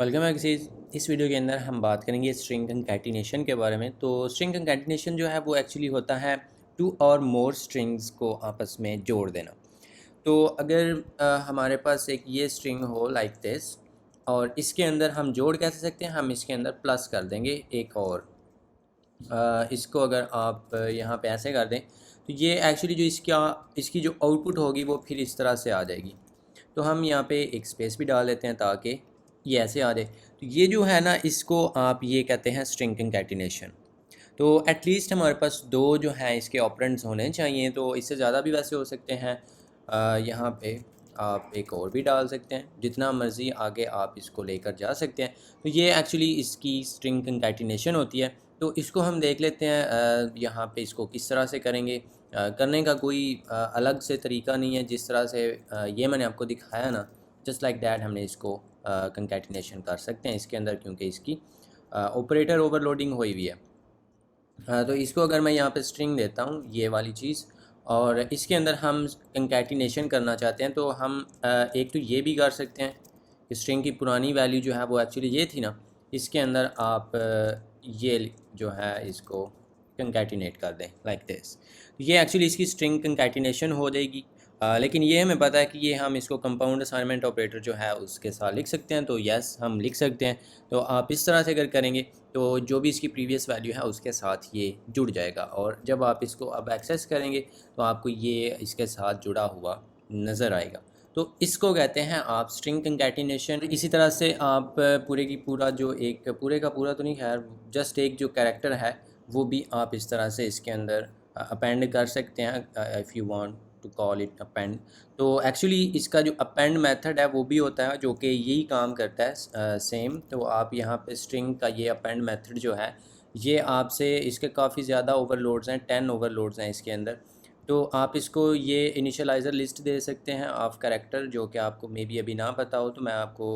Welcome back guys. इस video के अंदर हम बात करेंगे स्ट्रिंग कंकैटिनेशन के बारे में। तो स्ट्रिंग कंकैटिनेशन जो है वो एक्चुअली होता है टू और मोर स्ट्रिंग्स को आपस में जोड़ देना। तो अगर हमारे पास एक ये स्ट्रिंग हो लाइक दिस और इसके अंदर हम जोड़ कैसे सकते हैं, हम इसके अंदर प्लस कर देंगे एक और इसको अगर आप यहाँ पे ऐसे कर दें तो ये एक्चुअली जो इसकी जो आउटपुट होगी वो फिर इस तरह से आ जाएगी। तो हम यहाँ पे एक स्पेस भी डाल देते हैं ताकि ये ऐसे आ जाए। तो ये जो है ना, इसको आप ये कहते हैं स्ट्रिंग कंकैटिनेशन। तो एटलीस्ट हमारे पास दो जो हैं इसके ऑपरेंड्स होने चाहिए, तो इससे ज़्यादा भी वैसे हो सकते हैं। यहाँ पे आप एक और भी डाल सकते हैं, जितना मर्ज़ी आगे आप इसको लेकर जा सकते हैं। तो ये एक्चुअली इसकी स्ट्रिंग कंकैटिनेशन होती है। तो इसको हम देख लेते हैं यहाँ पे इसको किस तरह से करेंगे। करने का कोई अलग से तरीका नहीं है, जिस तरह से ये मैंने आपको दिखाया ना, जस्ट लाइक दैट हमने इसको कंकैटिनेशन कर सकते हैं इसके अंदर, क्योंकि इसकी ऑपरेटर ओवरलोडिंग हुई हुई है। तो इसको अगर मैं यहाँ पे स्ट्रिंग देता हूँ ये वाली चीज़, और इसके अंदर हम कंकैटिनेशन करना चाहते हैं, तो हम एक तो ये भी कर सकते हैं कि स्ट्रिंग की पुरानी वैल्यू जो है वो एक्चुअली ये थी ना, इसके अंदर आप ये जो है इसको कंकैटिनेट कर दें लाइक दिस। ये एक्चुअली इसकी स्ट्रिंग कंकैटिनेशन हो जाएगी। लेकिन ये हमें पता है कि ये हम इसको कंपाउंड असाइनमेंट ऑपरेटर जो है उसके साथ लिख सकते हैं, तो यस हम लिख सकते हैं। तो आप इस तरह से अगर करेंगे तो जो भी इसकी प्रीवियस वैल्यू है उसके साथ ये जुड़ जाएगा, और जब आप इसको अब एक्सेस करेंगे तो आपको ये इसके साथ जुड़ा हुआ नज़र आएगा। तो इसको कहते हैं आप स्ट्रिंग कंकैटिनेशन। इसी तरह से आप पूरे की पूरा जो एक पूरे का पूरा तो नहीं, खैर जस्ट एक जो कैरेक्टर है वो भी आप इस तरह से इसके अंदर अपेंड कर सकते हैं, if you want to call it append. तो एक्चुअली इसका जो अपेंड मेथड है वो भी होता है जो कि यही काम करता है सेम। तो आप यहाँ पे स्ट्रिंग का ये अपेंड मेथड जो है ये आपसे इसके काफ़ी ज़्यादा ओवरलोड्स हैं, 10 ओवरलोड्स हैं इसके अंदर। तो आप इसको ये इनिशियलाइज़र लिस्ट दे सकते हैं ऑफ कैरेक्टर, जो कि आपको मे बी अभी ना पता हो, तो मैं आपको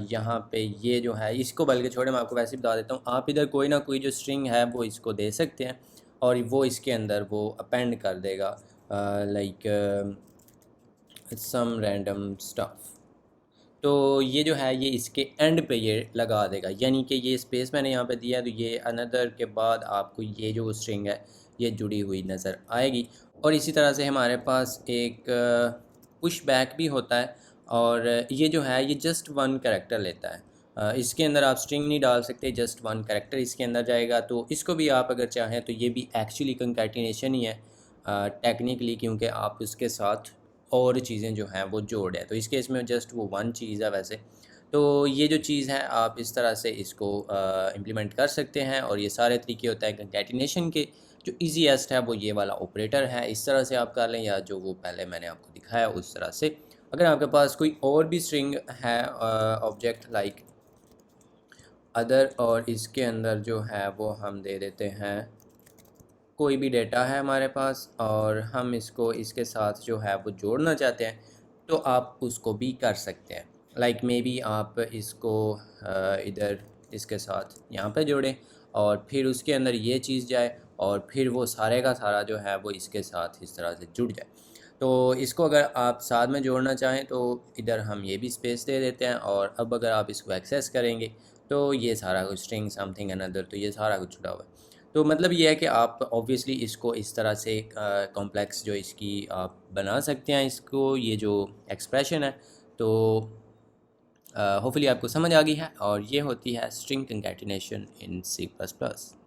यहाँ पे ये जो है इसको बल्कि छोड़े, मैं आपको वैसे ही बता देता हूँ। आप इधर कोई ना कोई जो स्ट्रिंग है वो इसको दे सकते हैं और वो इसके अंदर वो अपेंड कर देगा लाइक सम रैंडम स्टफ। तो ये जो है ये इसके एंड पे ये लगा देगा, यानी कि ये स्पेस मैंने यहाँ पे दिया है, तो ये अनदर के बाद आपको ये जो स्ट्रिंग है ये जुड़ी हुई नज़र आएगी। और इसी तरह से हमारे पास एक पुश बैक भी होता है, और ये जो है ये जस्ट वन कैरेक्टर लेता है। इसके अंदर आप स्ट्रिंग नहीं डाल सकते, जस्ट वन कैरेक्टर इसके अंदर जाएगा। तो इसको भी आप अगर चाहें तो ये भी एक्चुअली कंकैटिनेशन ही है टेक्निकली, क्योंकि आप उसके साथ और चीज़ें जो हैं वो जोड़ है। तो इस केस में जस्ट वो वन चीज़ है वैसे। तो ये जो चीज़ है आप इस तरह से इसको इम्प्लीमेंट कर सकते हैं, और ये सारे तरीके होता है कंकैटिनेशन के। जो ईजीएस्ट है वो ये वाला ऑपरेटर है, इस तरह से आप कर लें, या जो वो पहले मैंने आपको दिखाया उस तरह से। अगर आपके पास कोई और भी स्ट्रिंग है ऑब्जेक्ट लाइक अदर, और इसके अंदर जो है वो हम दे देते हैं कोई भी डेटा है हमारे पास और हम इसको इसके साथ जो है वो जोड़ना चाहते हैं, तो आप उसको भी कर सकते हैं। लाइक मे बी आप इसको इधर इसके साथ यहाँ पे जोड़ें, और फिर उसके अंदर ये चीज़ जाए, और फिर वो सारे का सारा जो है वो इसके साथ इस तरह से जुड़ जाए। तो इसको अगर आप साथ में जोड़ना चाहें तो इधर हम ये भी स्पेस दे देते हैं, और अब अगर आप इसको एक्सेस करेंगे तो ये सारा कुछ स्ट्रिंग समथिंग अनदर, तो ये सारा कुछ जुड़ा हुआ है। तो मतलब ये है कि आप ऑब्वियसली इसको इस तरह से कॉम्प्लेक्स जो इसकी आप बना सकते हैं इसको, ये जो एक्सप्रेशन है। तो होपफुली आपको समझ आ गई है, और ये होती है स्ट्रिंग कंकैटिनेशन इन C++।